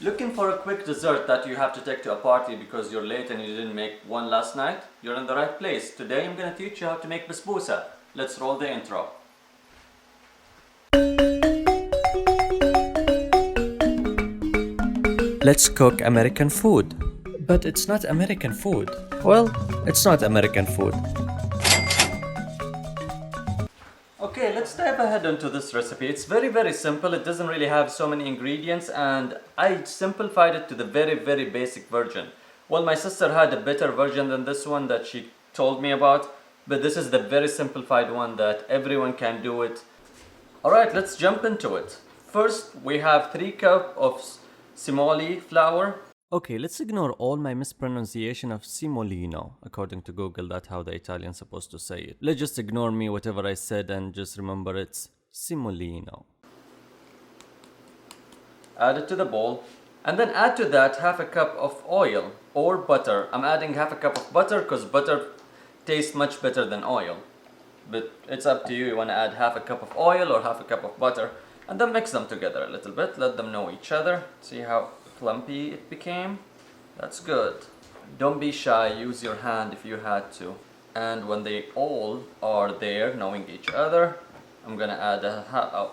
Looking for a quick dessert that you have to take to a party because you're late and you didn't make one last night? You're in the right place. Today I'm gonna teach you how to make basbousa. Let's roll the intro. Let's cook American food. But it's not American food. Well, it's not American food. Okay, let's dive ahead into this recipe. It's very simple. It doesn't really have so many ingredients and I simplified it to the very basic version. Well, my sister had a better version than this one that she told me about, but this is the very simplified one that everyone can do it. Alright, let's jump into it. First, we have 3 cups of semolina flour. Okay, let's ignore all my mispronunciation of semolina. According to Google, that's how the Italian's supposed to say it. Let's just ignore me, whatever I said, and just remember it's semolina. Add it to the bowl. And then add to that half a cup of oil or butter. I'm adding half a cup of butter because butter tastes much better than oil. But it's up to you. You want to add half a cup of oil or half a cup of butter. And then mix them together a little bit. Let them know each other. See how clumpy it became? That's good. Don't be shy, use your hand if you had to. And when they all are there, knowing each other, I'm gonna add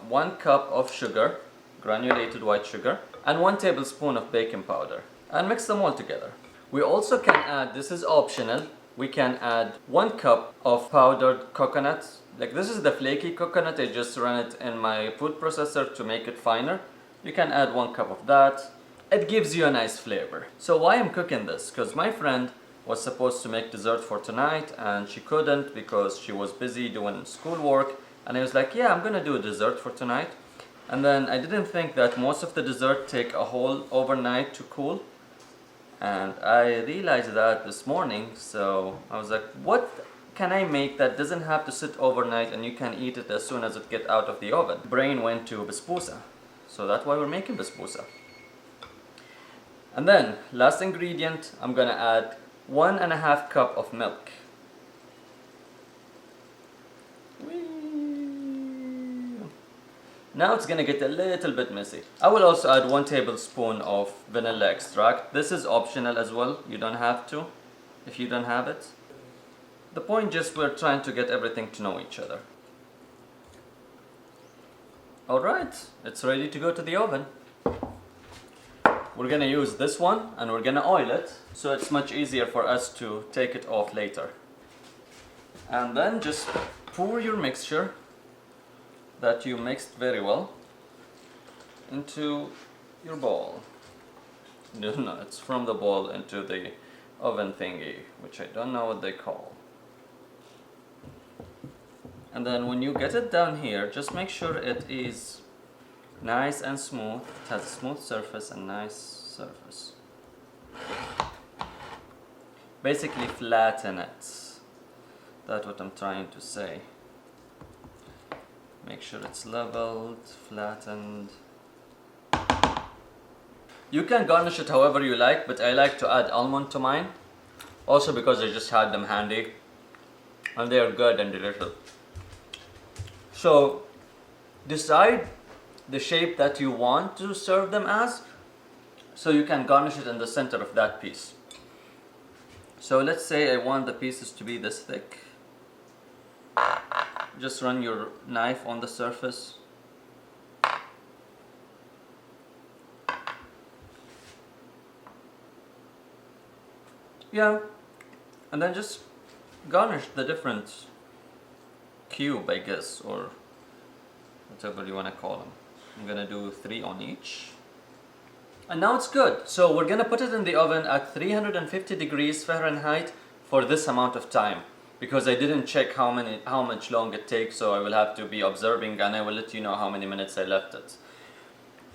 1 cup of sugar, granulated white sugar, and 1 tablespoon of baking powder. And mix them all together. We also can add, this is optional, we can add 1 cup of powdered coconut. Like this is the flaky coconut, I just run it in my food processor to make it finer. You can add 1 cup of that. It gives you a nice flavor. So why I'm cooking this? Because my friend was supposed to make dessert for tonight and she couldn't because she was busy doing schoolwork. And I was like, yeah, I'm gonna do a dessert for tonight. And then I didn't think that most of the dessert take a whole overnight to cool. And I realized that this morning, so I was like, what can I make that doesn't have to sit overnight and you can eat it as soon as it gets out of the oven? Brain went to Basbousa. So that's why we're making Basbousa. And then, last ingredient, I'm gonna add 1.5 cup of milk. Now it's gonna get a little bit messy. I will also add 1 tablespoon of vanilla extract. This is optional as well. You don't have to if you don't have it. The point just we're trying to get everything to know each other. Alright, it's ready to go to the oven. We're gonna use this one and we're gonna oil it so it's much easier for us to take it off later. And then just pour your mixture that you mixed very well into your bowl. No, it's from the bowl into the oven thingy, which I don't know what they call. And then when you get it down here, just make sure it is nice and smooth. It has a smooth surface and nice surface. Basically flatten it. That's what I'm trying to say. Make sure it's leveled, flattened. You can garnish it however you like, but I like to add almond to mine. Also because I just had them handy. And they are good and delicious. So decide the shape that you want to serve them as, so you can garnish it in the center of that piece. So let's say I want the pieces to be this thick. Just run your knife on the surface. Yeah, and then just garnish the different cube, I guess, or whatever you want to call them. I'm gonna do 3 on each. And now it's good. So we're gonna put it in the oven at 350 degrees Fahrenheit for this amount of time. Because I didn't check how much long it takes, so I will have to be observing and I will let you know how many minutes I left it.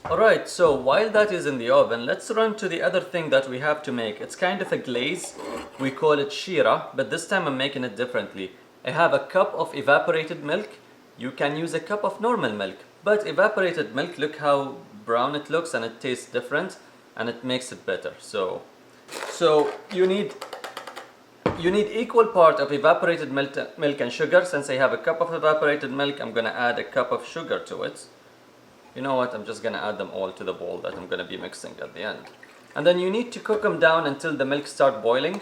Alright, so while that is in the oven, let's run to the other thing that we have to make. It's kind of a glaze. We call it shira, but this time I'm making it differently. I have a cup of evaporated milk. You can use a cup of normal milk. But evaporated milk, look how brown it looks and it tastes different and it makes it better. So you need equal part of evaporated milk and sugar. Since I have a cup of evaporated milk, I'm gonna add a cup of sugar to it. You know what, I'm just gonna add them all to the bowl that I'm gonna be mixing at the end. And then you need to cook them down until the milk start boiling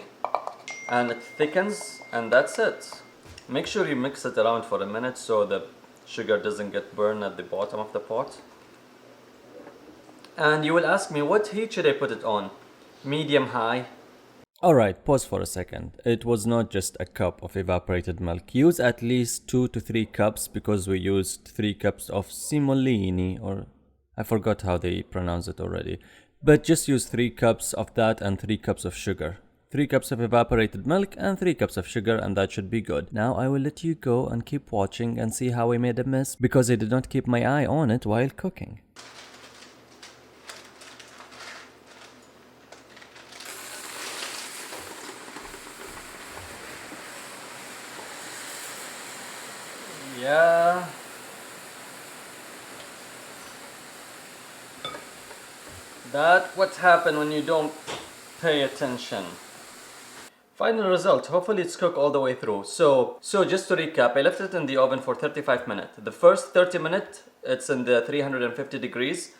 and it thickens, and that's it. Make sure you mix it around for a minute so the sugar doesn't get burned at the bottom of the pot. And you will ask me, what heat should I put it on? Medium, high? Alright, pause for a second. It was not just a cup of evaporated milk. Use at least 2 to 3 cups because we used 3 cups of semolina, or I forgot how they pronounce it already. But just use 3 cups of that and 3 cups of sugar. 3 cups of evaporated milk and 3 cups of sugar, and that should be good. Now I will let you go and keep watching and see how I made a mess because I did not keep my eye on it while cooking. Yeah. That's what happens when you don't pay attention. Final result, hopefully it's cooked all the way through. So just to recap, I left it in the oven for 35 minutes. The first 30 minutes, it's in the 350 degrees.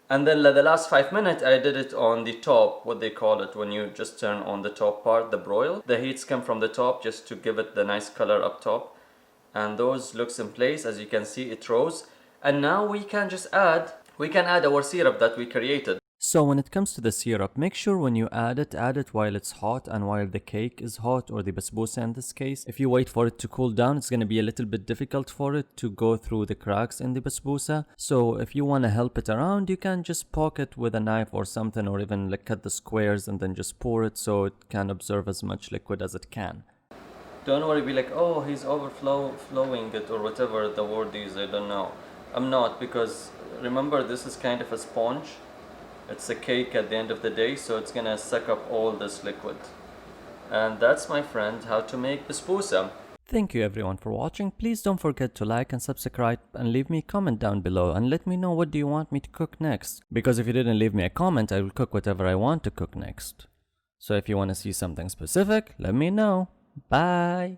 And then the last 5 minutes, I did it on the top, what they call it, when you just turn on the top part, the broil. The heats come from the top just to give it the nice color up top. And those looks in place, as you can see, it rose. And now we can add our syrup that we created. So when it comes to the syrup, make sure when you add it while it's hot and while the cake is hot, or the basbousa in this case. If you wait for it to cool down, it's going to be a little bit difficult for it to go through the cracks in the basbousa. So if you want to help it around, you can just poke it with a knife or something, or even like cut the squares and then just pour it so it can absorb as much liquid as it can. Don't worry, be like, oh, he's overflowing it, or whatever the word is, I don't know. I'm not, because remember, this is kind of a sponge. It's a cake at the end of the day, so it's gonna suck up all this liquid. And that's, my friend, how to make basbousa. Thank you everyone for watching. Please don't forget to like and subscribe and leave me a comment down below and let me know what do you want me to cook next. Because if you didn't leave me a comment, I will cook whatever I want to cook next. So if you want to see something specific, let me know. Bye!